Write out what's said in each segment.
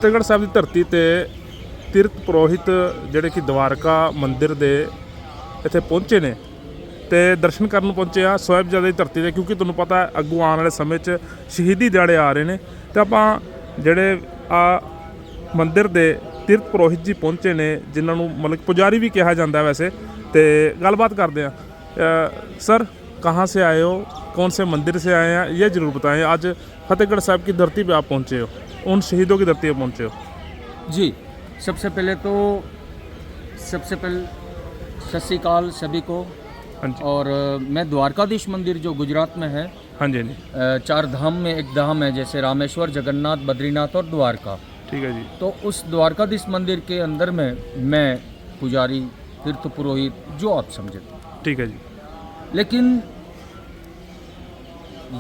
ਫਤਿਹਗੜ੍ਹ ਸਾਹਿਬ ਦੀ ਧਰਤੀ ਤੇ ਤੀਰਥ ਪੁਰੋਹਿਤ ਜਿਹੜੇ ਕਿ ਦਵਾਰਕਾ ਮੰਦਿਰ ਦੇ ਇੱਥੇ ਪਹੁੰਚੇ ਨੇ ਤੇ ਦਰਸ਼ਨ ਕਰਨ ਪਹੁੰਚੇ ਆ ਸਾਹਿਬਜ਼ਾਦੇ ਦੀ ਧਰਤੀ ਤੇ, ਕਿਉਂਕਿ ਤੁਹਾਨੂੰ ਪਤਾ ਹੈ ਅੱਗੋਂ ਆਉਣ ਵਾਲੇ ਸਮੇਂ 'ਚ ਸ਼ਹੀਦੀ ਦਿਹਾੜੇ ਆ ਰਹੇ ਨੇ ਤੇ ਆਪਾਂ ਜਿਹੜੇ ਆ ਮੰਦਿਰ ਦੇ ਤੀਰਥ ਪੁਰੋਹਿਤ ਜੀ ਪਹੁੰਚੇ ਨੇ, ਜਿਨ੍ਹਾਂ ਨੂੰ ਮਤਲਬ ਪੁਜਾਰੀ ਵੀ ਕਿਹਾ ਜਾਂਦਾ ਵੈਸੇ, ਤੇ ਗੱਲਬਾत करते हैं। सर कहाँ से आए हो, कौन से मंदिर से आए हैं, ये ज़रूर बताएं। आज फतेहगढ़ साहब की धरती पे आप पहुँचे हो, उन शहीदों की धरती पे पहुँचे हो। जी, सबसे पहले सत श्री अकाल सभी को। हाँ जी। और मैं द्वारकाधीश मंदिर जो गुजरात में है, हाँ जी, हाँ जी, 4 धाम में एक धाम है, जैसे रामेश्वर, जगन्नाथ, बद्रीनाथ और द्वारका। ठीक है जी। तो उस द्वारकाधीश मंदिर के अंदर में मैं पुजारी, तीर्थ पुरोहित, जो आप समझे। ठीक है जी। लेकिन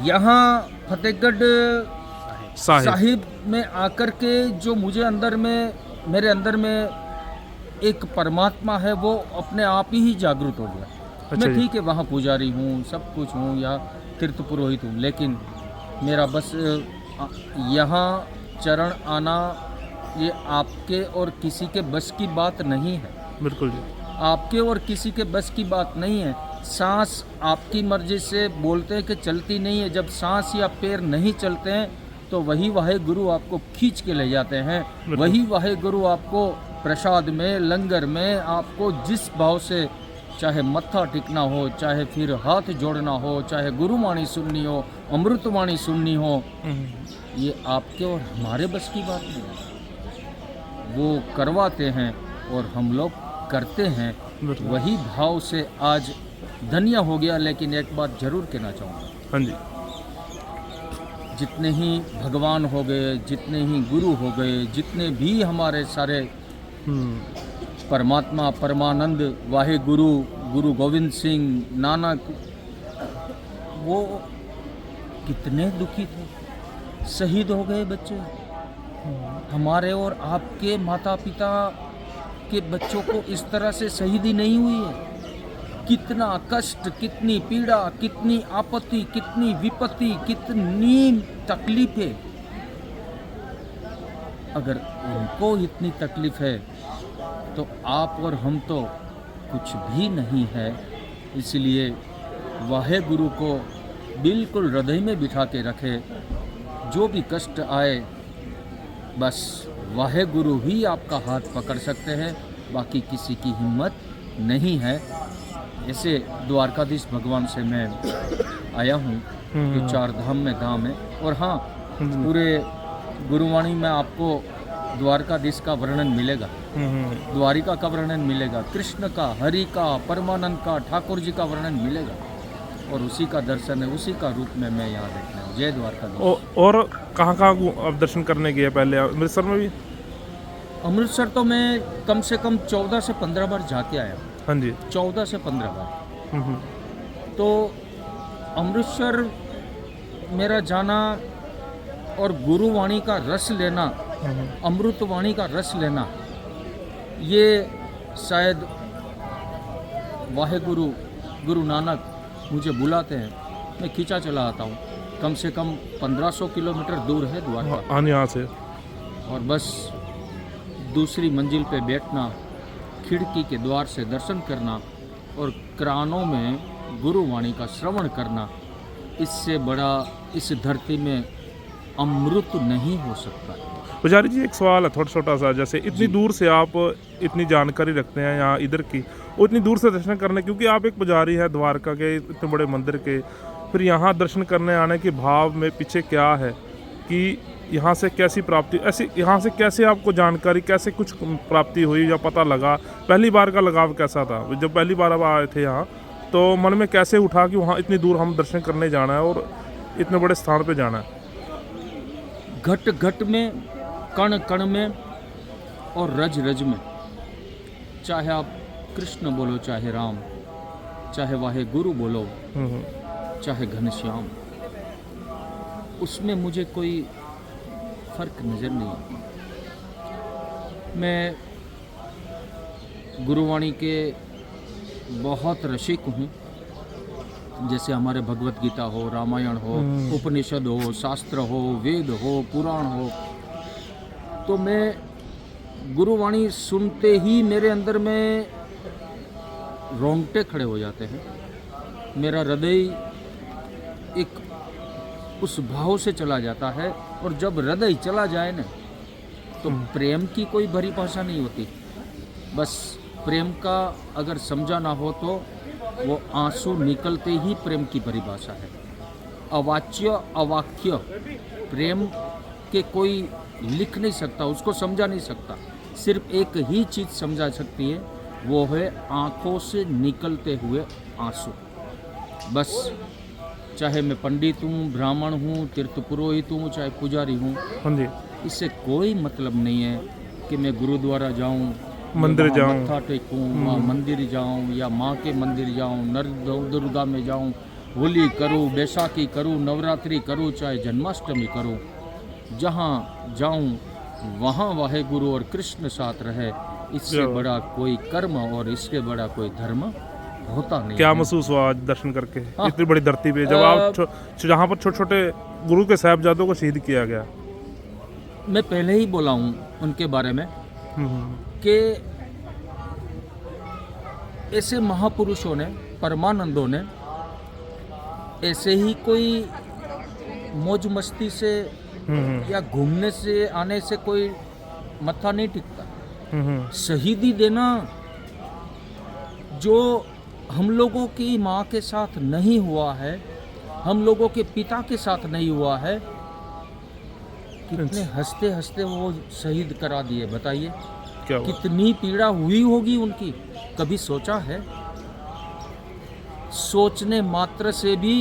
यहाँ फतेहगढ़ साहिब में आकर के जो मेरे अंदर में एक परमात्मा है, वो अपने आप ही जागृत हो गया। अच्छा मैं जी। ठीक है, वहाँ पुजारी हूँ, सब कुछ हूँ, या तीर्थ पुरोहित हूँ, लेकिन मेरा बस यहाँ चरण आना ये आपके और किसी के बस की बात नहीं है। बिल्कुल जी। आपके और किसी के बस की बात नहीं है। सांस आपकी मर्जी से बोलते हैं कि चलती नहीं है। जब सांस या पैर नहीं चलते हैं तो वही वाहे गुरु आपको खींच के ले जाते हैं। वही वाहे गुरु आपको प्रसाद में, लंगर में, आपको जिस भाव से, चाहे मत्था टिकना हो, चाहे फिर हाथ जोड़ना हो, चाहे गुरुवाणी सुननी हो, अमृतवाणी सुननी हो, ये आपके और हमारे बस की बात नहीं है। वो करवाते हैं और हम लोग करते हैं। वही भाव से आज धन्य हो गया। लेकिन एक बात जरूर कहना चाहूँगा, हाँ जी, जितने ही भगवान हो गए, जितने ही गुरु हो गए, जितने भी हमारे सारे परमात्मा, परमानंद, वाहे गुरु, गुरु गोविंद सिंह, नानक, वो कितने दुखी थे। शहीद हो गए बच्चे। हमारे और आपके माता पिता के बच्चों को इस तरह से शहीदी नहीं हुई है। कितना कष्ट, कितनी पीड़ा, कितनी आपत्ति, कितनी विपत्ति, कितनी तकलीफें। अगर उनको इतनी तकलीफ है तो आप और हम तो कुछ भी नहीं है। इसलिए वाहे गुरु को बिल्कुल हृदय में बिठा के रखे। जो भी कष्ट आए, बस वाहे गुरु ही आपका हाथ पकड़ सकते हैं, बाकी किसी की हिम्मत नहीं है। ऐसे द्वारकाधीश भगवान से मैं आया हूँ, जो 4 धाम में धाम है। और हाँ, पूरे गुरुवाणी में आपको द्वारकाधीश का वर्णन मिलेगा, द्वारिका का वर्णन मिलेगा, कृष्ण का, हरि का, परमानंद का, ठाकुर जी का वर्णन मिलेगा। और उसी का दर्शन है, उसी का रूप में मैं यहाँ देखना हूँ। जय द्वारकाधीश। और कहाँ आप दर्शन करने गए पहले? अमृतसर में भी? अमृतसर तो मैं कम से कम 14 से 15 बार जाके आया। हाँ जी। 14 से 15 बार। तो अमृतसर मेरा जाना और गुरुवाणी का रस लेना, अमृतवाणी का रस लेना, ये शायद वाहे गुरु, गुरु नानक मुझे बुलाते हैं, मैं खींचा चला आता हूँ। कम से कम 1500 किलोमीटर दूर है द्वारका। हाँ, यहाँ से। और बस दूसरी मंजिल पे बैठना, खिड़की के द्वार से दर्शन करना और कानों में गुरुवाणी का श्रवण करना, इससे बड़ा इस धरती में अमृत नहीं हो सकता। पुजारी जी, एक सवाल है थोड़ा छोटा सा। जैसे इतनी दूर से आप इतनी जानकारी रखते हैं यहाँ इधर की, और इतनी दूर से दर्शन करने, क्योंकि आप एक पुजारी है द्वारका के इतने बड़े मंदिर के, फिर यहाँ दर्शन करने आने के भाव में पीछे क्या है कि यहाँ से कैसी प्राप्ति, ऐसी यहाँ से कैसे आपको जानकारी, कैसे कुछ प्राप्ति हुई या पता लगा? पहली बार का लगाव कैसा था? जब पहली बार आप आए थे यहाँ, तो मन में कैसे उठा कि वहाँ इतनी दूर हम दर्शन करने जाना है और इतने बड़े स्थान पे जाना है? घट घट में, कण कण में और रज रज में, चाहे आप कृष्ण बोलो, चाहे राम, चाहे वाहे गुरु बोलो, चाहे घनश्याम, उसमें मुझे कोई फर्क नज़र नहीं आता। मैं गुरुवाणी के बहुत रसिक हूँ। जैसे हमारे भगवत गीता हो, रामायण हो, उपनिषद हो, शास्त्र हो, वेद हो, पुराण हो, तो मैं गुरुवाणी सुनते ही मेरे अंदर में रोंगटे खड़े हो जाते हैं। मेरा हृदय एक उस भाव से चला जाता है, और जब हृदय चला जाए ना तो प्रेम की कोई भरी भाषा नहीं होती। बस प्रेम का अगर समझा ना हो तो वो आंसू निकलते ही प्रेम की परिभाषा है। अवाच्य अवाक्य प्रेम के कोई लिख नहीं सकता, उसको समझा नहीं सकता। सिर्फ एक ही चीज़ समझा सकती है, वो है आँखों से निकलते हुए आंसू। बस चाहे मैं पंडित हूँ, ब्राह्मण हूँ, तीर्थ पुरोहित हूँ, चाहे पुजारी हूँ, हाँ जी, इससे कोई मतलब नहीं है कि मैं गुरुद्वारा जाऊँ, मंदिर वहाँ जाऊँ। मत्था टेकूँ, वहाँ मंदिर जाऊँ, या माँ के मंदिर जाऊँ, नर दुर्गा में जाऊँ, होली करूँ, बैसाखी करूँ, नवरात्रि करूँ, चाहे जन्माष्टमी करूँ, जहाँ जाऊँ वहाँ वाहे गुरु और कृष्ण साथ रहे। इससे बड़ा कोई कर्म और इससे बड़ा कोई धर्म होता नहीं क्या है। महसूस हुआ आज दर्शन करके हाँ। इतनी बड़ी धरती पे, जब आप जहाँ पर छोटे छोटे गुरु के साहिबजादों को शहीद किया गया? मैं पहले ही बोला हूँ उनके बारे में हम्म, कि ऐसे महापुरुषों ने, परमानंदों ने, ऐसे ही कोई मौज मस्ती से या घूमने से आने से कोई मत्था नहीं टिकता। शहीदी देना जो हम लोगों की माँ के साथ नहीं हुआ है, हम लोगों के पिता के साथ नहीं हुआ है, कितने हंसते हंसते वो शहीद करा दिए। बताइए क्या हुआ? कितनी पीड़ा हुई होगी उनकी। कभी सोचा है? सोचने मात्र से भी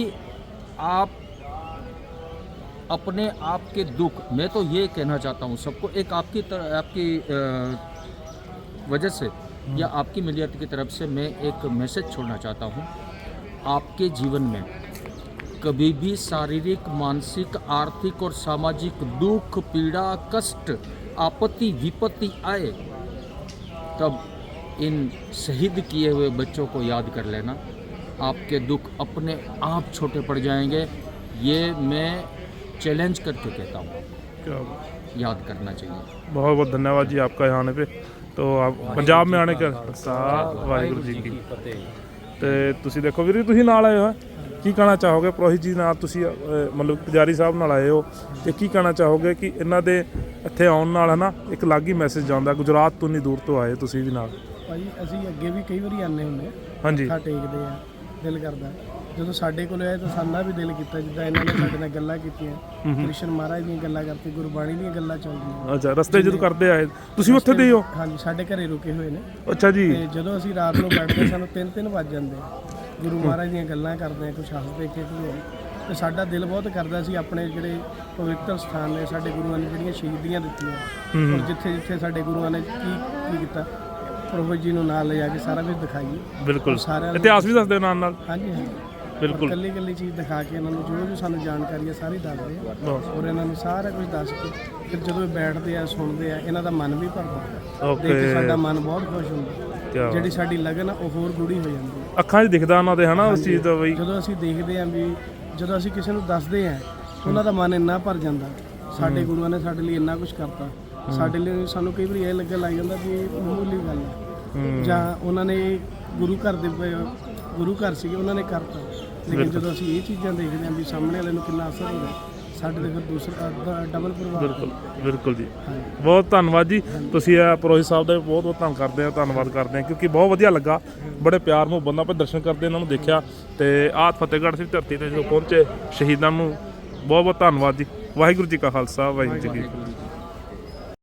आप अपने आप के दुख, मैं तो ये कहना चाहता हूँ सबको, एक आपकी वजह से या आपकी मीडिया की तरफ से मैं एक मैसेज छोड़ना चाहता हूँ। आपके जीवन में कभी भी शारीरिक, मानसिक, आर्थिक और सामाजिक दुख, पीड़ा, कष्ट, आपत्ति, विपत्ति आए, तब इन शहीद किए हुए बच्चों को याद कर लेना। आपके दुख अपने आप छोटे पड़ जाएंगे। ये मैं चैलेंज करके कहता हूँ, क्या हुआ? याद करना चाहिए। बहुत बहुत धन्यवाद जी आपका यहाँ आने पे। तो आप ਪੰਜਾਬ में आने का ਵਾਹਿਗੁਰੂ ਜੀ ਕੀ ਤੇ ਤੁਸੀਂ ਦੇਖੋ ਵੀਰ ਜੀ, ਤੁਸੀਂ ਨਾਲ ਆਏ ਹੋ, ਕੀ ਕਹਿਣਾ ਚਾਹੋਗੇ ਪ੍ਰੋਹਿਤ ਜੀ ਨਾਲ? ਤੁਸੀਂ ਮਤਲਬ ਪੁਜਾਰੀ ਸਾਹਿਬ ਨਾਲ ਆਏ ਹੋ, ਤੇ ਕੀ ਕਹਿਣਾ ਚਾਹੋਗੇ ਕਿ ਇਹਨਾਂ ਦੇ ਇੱਥੇ ਆਉਣ ਨਾਲ ਹਨਾ ਇੱਕ ਅਲੱਗ ਹੀ ਮੈਸੇਜ ਜਾਂਦਾ? ਗੁਜਰਾਤ ਤੋਂ ਨਹੀਂ ਦੂਰ ਤੋਂ ਆਏ ਤੁਸੀਂ ਵੀ ਨਾਲ। ਭਾਈ ਅਸੀਂ ਅੱਗੇ ਵੀ ਕਈ ਵਾਰੀ ਆਉਂਦੇ ਹੁੰਦੇ, ਹਾਂਜੀ, ਮੱਥਾ ਟੇਕਦੇ ਆ, ਦਿਲ ਕਰਦਾ। ਜਦੋਂ ਸਾਡੇ ਕੋਲ ਆਏ ਤਾਂ ਸਾਡਾ ਵੀ ਦਿਲ ਕੀਤਾ, ਜਿੱਦਾਂ ਇਹਨਾਂ ਨੇ ਸਾਡੇ ਨਾਲ ਗੱਲਾਂ ਕੀਤੀਆਂ, ਕ੍ਰਿਸ਼ਨ ਮਹਾਰਾਜ ਦੀਆਂ ਗੱਲਾਂ ਕਰਤੀ, ਗੁਰਬਾਣੀ ਦੀਆਂ ਗੱਲਾਂ ਚੱਲਦੀਆਂ। ਅੱਛਾ, ਰਸਤੇ ਜਦੋਂ ਕਰਦੇ ਆਏ ਤੁਸੀਂ ਉੱਥੇ ਦੇ ਹੋ? ਹਾਂਜੀ, ਸਾਡੇ ਘਰੇ ਰੁਕੇ ਹੋਏ ਨੇ। ਅੱਛਾ ਜੀ। ਤੇ ਜਦੋਂ ਅਸੀਂ ਰਾਤ ਨੂੰ ਬੈਠਦੇ ਸਾਨੂੰ 3-3 ਵੱਜ ਜਾਂਦੇ ਆ, ਗੁਰੂ ਮਹਾਰਾਜ ਦੀਆਂ ਗੱਲਾਂ ਕਰਦੇ ਆ, ਕੁਛ ਹੱਸਦੇ ਖੇਡਦੇ ਆ, ਤੇ ਸਾਡਾ ਦਿਲ ਬਹੁਤ ਕਰਦਾ ਸੀ ਆਪਣੇ ਜਿਹੜੇ ਪਵਿੱਤਰ ਸਥਾਨ ਨੇ, ਸਾਡੇ ਗੁਰੂਆਂ ਨੇ ਜਿਹੜੀਆਂ ਸ਼ਹੀਦੀਆਂ ਦਿੱਤੀਆਂ, ਔਰ ਜਿੱਥੇ ਜਿੱਥੇ ਸਾਡੇ ਗੁਰੂਆਂ ਨੇ ਕੀ ਕੀਤਾ, ਪ੍ਰੋਫੈਸਰ ਜੀ ਨੂੰ ਨਾਲ ਲਿਜਾ ਕੇ ਸਾਰਾ ਕੁਝ ਦਿਖਾਈਏ। ਬਿਲਕੁਲ, ਸਾਰਿਆਂ ਨੂੰ ਇਤਿਹਾਸ ਵੀ ਦੱਸਦੇ ਨਾਲ ਨਾਲ। ਹਾਂਜੀ ਹਾਂਜੀ, ਬਿਲਕੁਲ, ਕੱਲੀ ਕੱਲੀ ਚੀਜ਼ ਦਿਖਾ ਕੇ ਇਹਨਾਂ ਨੂੰ ਜੋ ਸਾਨੂੰ ਜਾਣਕਾਰੀ ਹੈ ਸਾਰੀ ਦੱਸਦੇ ਆ, ਬਹੁਤ ਔਰ ਇਹਨਾਂ ਨੂੰ ਸਾਰਾ ਕੁਝ ਦੱਸ ਕੇ ਫਿਰ ਜਦੋਂ ਇਹ ਬੈਠਦੇ ਆ, ਸੁਣਦੇ ਆ, ਇਹਨਾਂ ਦਾ ਮਨ ਵੀ ਭਰਦਾ, ਦੇਖ ਕੇ ਓਕੇ। ਸਾਡਾ ਮਨ ਬਹੁਤ ਖੁਸ਼ ਹੁੰਦਾ। ਕਿਆ ਜਿਹੜੀ ਸਾਡੀ ਲਗਨ ਆ ਉਹ ਹੋਰ ਗੂੜੀ ਹੋ ਜਾਂਦੀ ਹੈ। ਅੱਖਾਂ 'ਚ ਦਿਖਦਾ ਉਹਨਾਂ ਦੇ ਹਨਾ ਉਸ ਚੀਜ਼ ਦਾ ਬਈ। ਜਦੋਂ ਅਸੀਂ ਦੇਖਦੇ ਆਂ ਵੀ, ਜਦੋਂ ਅਸੀਂ ਕਿਸੇ ਨੂੰ ਦੱਸਦੇ ਆਂ, ਉਹਨਾਂ ਦਾ ਮਨ ਇੰਨਾ ਭਰ ਜਾਂਦਾ, ਸਾਡੇ ਗੁਰੂਆਂ ਨੇ ਸਾਡੇ ਲਈ ਇੰਨਾ ਕੁਝ ਕਰਤਾ। ਸਾਡੇ ਲਈ ਸਾਨੂੰ ਕਈ ਵਾਰੀ ਇਹ ਲੱਗਣ ਲੱਗ ਜਾਂਦਾ ਵੀ ਇਹ ਮਾਮੂਲੀ ਗੱਲ ਹੈ, ਜਾਂ ਉਹਨਾਂ ਨੇ ਗੁਰੂ ਘਰ ਸੀਗੇ, ਉਹਨਾਂ ਨੇ ਕਰਤਾ। ਲੇਕਿਨ ਜਦੋਂ ਅਸੀਂ ਇਹ ਚੀਜ਼ਾਂ ਦੇਖਦੇ ਆਂ ਵੀ ਸਾਹਮਣੇ ਵਾਲੇ ਨੂੰ ਕਿੰਨਾ ਅਸਰ ਹੋ ਰਿਹਾ, ਸਾਡੇ ਤੇ ਫਿਰ ਦੂਸਰਾ ਡਬਲ ਪ੍ਰਭਾਵ। ਬਿਲਕੁਲ ਬਿਲਕੁਲ ਜੀ, ਬਹੁਤ ਧੰਨਵਾਦ ਜੀ। ਤੁਸੀਂ ਇਹ ਪ੍ਰੋਹਿਤ ਸਾਹਿਬ ਦਾ ਬਹੁਤ ਬਹੁਤ ਧੰਨਵਾਦ ਕਰਦੇ ਹਾਂ, ਕਿਉਂਕਿ ਬਹੁਤ ਵਧੀਆ ਲੱਗਾ, ਬੜੇ ਪਿਆਰ ਨੂੰ ਬੰਦਾ ਆਪਾਂ ਦਰਸ਼ਨ ਕਰਦੇ ਇਹਨਾਂ ਨੂੰ ਦੇਖਿਆ। ਤੇ ਆਹ ਫਤਿਹਗੜ੍ਹ ਦੀ ਧਰਤੀ ਤੇ ਜਦੋਂ ਪਹੁੰਚੇ, ਸ਼ਹੀਦਾਂ ਨੂੰ ਬਹੁਤ ਬਹੁਤ ਧੰਨਵਾਦ ਜੀ। ਵਾਹਿਗੁਰੂ ਜੀ ਕਾ ਖਾਲਸਾ, ਵਾਹਿਗੁਰੂ ਜੀ ਕੀ ਫਤਿਹ।